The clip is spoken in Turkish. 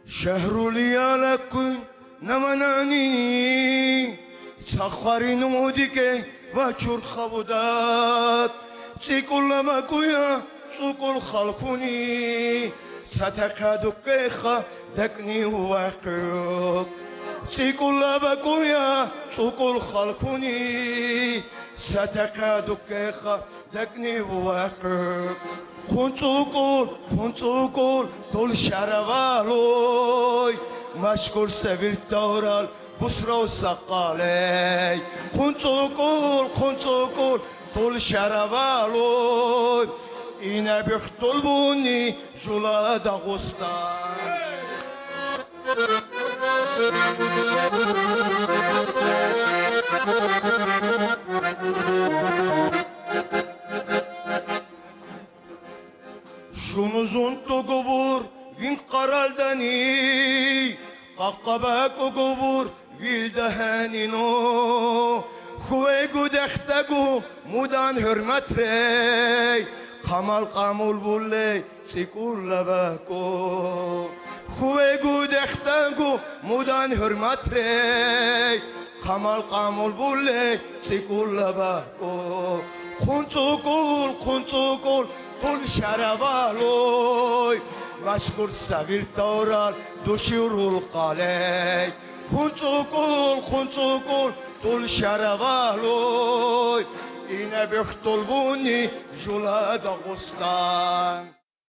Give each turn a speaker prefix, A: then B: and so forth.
A: شهر ليالك نمناني سخري نمودك وچور خبودات سيكول لمكويا سوكول خلقوني ستكادك خا دكني وقوك سيكول لمكويا سوكول خلقوني ستكادك خا دكني وقوك خونسوكول دول شرفالوي مشكور سفير دورال بسرو سقالي خونسوكول دول شرفالوي إنا بيختلبوني جولا داغوستان Şunuzun togubur vin qaraldani qaqqabako gubur vildahanino Xuvegu dextegu mudan hürmet rey Qamal qamul bulley sikul labako Xuvegu dextegu mudan hürmet rey Qamal qamul bulley sikul labako Xunçukul Kul şerefaloy Meşkur sevir davral Duşurul kaley Khunçukul Tul şerefaloy İne bühtul buni Jula Dağustan